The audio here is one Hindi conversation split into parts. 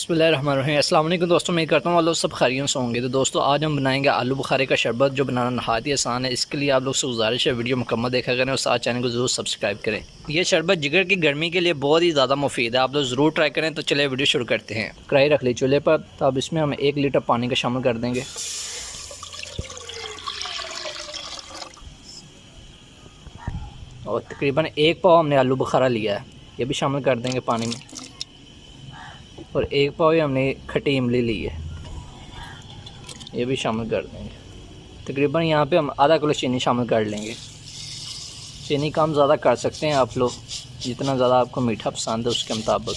बिस्मिल्लाहिर्रहमानिर्रहीम। अस्सलाम वालेकुम दोस्तों, मैं करता हूँ आप लोग सब खैरियत से होंगे। तो दोस्तों आज हम बनाएंगे आलू बुखारे का शरबत, जो बनाना नहायत ही आसान है। इसके लिए आप लोग से गुजारिश है वीडियो मुकम्मल देखा करें और साथ चैनल को ज़रूर सब्सक्राइब करें। ये शरबत जिगर की गर्मी के लिए बहुत ही ज़्यादा मुफीद है, आप लोग ज़रूर ट्राई करें। तो चलिए वीडियो शुरू करते हैं। कढ़ाई रख ली चूल्हे पर, तो अब इसमें हम 1 लीटर पानी का शामिल कर देंगे। और तकरीबन 1 पाव हमने आलू बुखारा लिया है, ये भी शामिल कर देंगे पानी में। और 1 पाव हमने खट्टी इमली ली है, ये भी शामिल कर देंगे। तकरीबन यहाँ पे हम आधा किलो चीनी शामिल कर लेंगे। चीनी कम ज़्यादा कर सकते हैं आप लोग, जितना ज़्यादा आपको मीठा पसंद है उसके मुताबिक।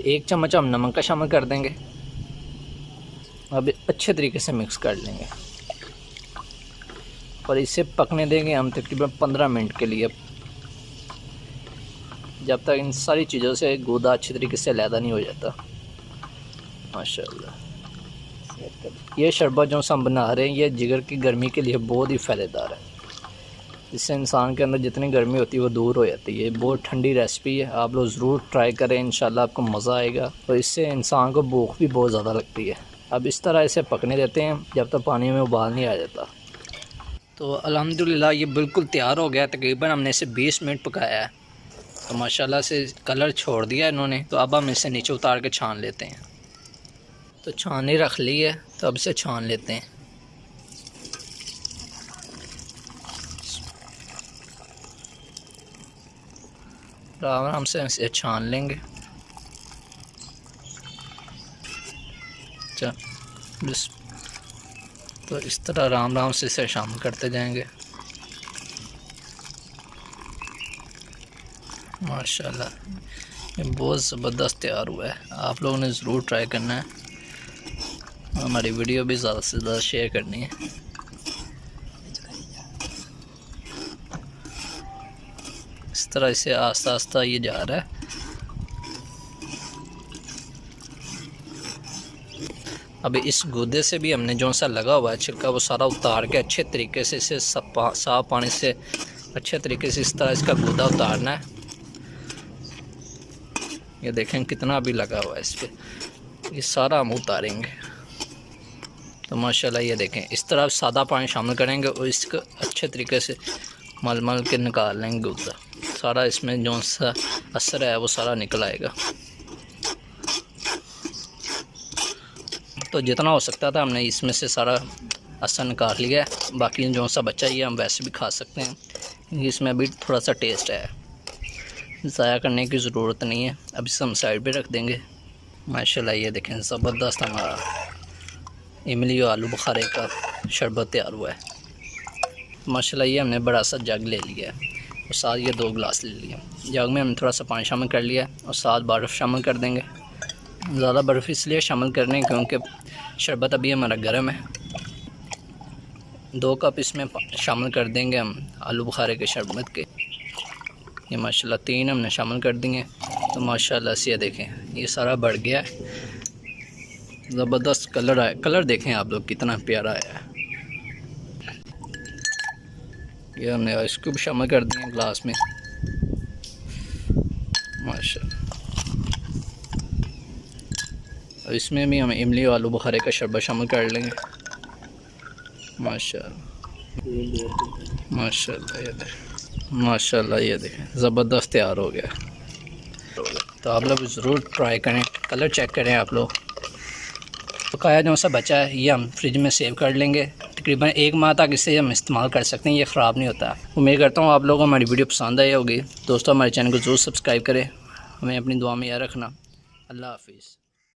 1 चम्मच हम नमक का शामिल कर देंगे। अब अच्छे तरीके से मिक्स कर लेंगे और इसे पकने देंगे हम तकरीबन 15 मिनट के लिए, जब तक इन सारी चीज़ों से गूदा अच्छी तरीके से अलहदा नहीं हो जाता। माशाल्लाह, ये शरबत जो हम बना रहे हैं ये जिगर की गर्मी के लिए बहुत ही फ़ायदेदार है। इससे इंसान के अंदर जितनी गर्मी होती है वो दूर हो जाती है। बहुत ठंडी रेसिपी है, आप लोग ज़रूर ट्राई करें, इंशाल्लाह आपको मज़ा आएगा। और इससे इंसान को भूख भी बहुत ज़्यादा लगती है। अब इस तरह इसे पकने देते हैं जब तक पानी में उबाल नहीं आ जाता। तो अल्हम्दुलिल्लाह ये बिल्कुल तैयार हो गया। तकरीबन हमने इसे 20 मिनट पकाया है, तो माशाल्लाह से कलर छोड़ दिया इन्होंने। तो अब हम इसे नीचे उतार के छान लेते हैं। तो छानी रख ली है, तो अब इसे छान लेते हैं। आराम से इसे छान लेंगे। अच्छा, तो इस तरह आराम से इसे शामिल करते जाएंगे। माशाल्लाह ये बहुत ज़बरदस्त तैयार हुआ है, आप लोगों ने ज़रूर ट्राई करना है। हमारी वीडियो भी ज़्यादा से ज़्यादा शेयर करनी है। इस तरह इसे आस्ता आस्ता ये जा रहा है। अभी इस गूदे से भी हमने जो सा लगा हुआ है छिलका वो सारा उतार के अच्छे तरीके से इसे साफ़ पानी से अच्छे तरीके से इस तरह इसका गूदा उतारना है। ये देखें कितना भी लगा हुआ है इस पर, ये सारा हम उतारेंगे। तो माशाल्लाह ये देखें इस तरह सादा पानी शामिल करेंगे और इसको अच्छे तरीके से मल मल के निकाल लेंगे गूदा। सारा इसमें जो सा असर है वो सारा निकल आएगा। तो जितना हो सकता था हमने इसमें से सारा असर निकाल लिया है। बाकी जो सा बचा ये हम वैसे भी खा सकते हैं, इसमें अभी थोड़ा सा टेस्ट है, ज़ाया करने की ज़रूरत नहीं है। अब इसे हम साइड पे रख देंगे। माशाल्लाह ये देखें ज़बरदस्त हमारा इमली और आलू बुखारे का शरबत तैयार हुआ है। माशाल्लाह ये हमने बड़ा सा जग ले लिया है और साथ ये 2 गिलास ले लिए। जग में हमने थोड़ा सा पानी शामिल कर लिया और साथ बर्फ़ शामिल कर देंगे। ज़्यादा बर्फ़ इसलिए शामिल कर रहे हैं क्योंकि शरबत अभी हमारा गर्म है। 2 कप इसमें शामिल कर देंगे हम आलू बुखारे के शरबत के। ये माशाल्लाह 3 हमने शामिल कर दिए। तो माशाल्लाह से ये देखें ये सारा बढ़ गया है, ज़बरदस्त कलर आया। कलर देखें आप लोग कितना प्यारा आया है। ये हमने आइस क्यूब शामिल कर दिए ग्लास में। माशाल्लाह और इसमें भी हम इमली और आलू बुखारे का शरबत शामिल कर लेंगे। माशाल्लाह माशाल्लाह ये देखें, माशाल्लाह ये देखें ज़बरदस्त तैयार हो गया। तो आप लोग ज़रूर ट्राई करें। कलर चेक करें आप लोग। पकाया जो सा बचा है ये हम फ्रिज में सेव कर लेंगे। तकरीबन 1 माह तक इसे हम इस्तेमाल कर सकते हैं, ये ख़राब नहीं होता। उम्मीद करता हूँ आप लोगों को हमारी वीडियो पसंद आई होगी। दोस्तों हमारे चैनल को ज़रूर सब्सक्राइब करें, हमें अपनी दुआ में याद रखना। अल्लाह हाफिज़।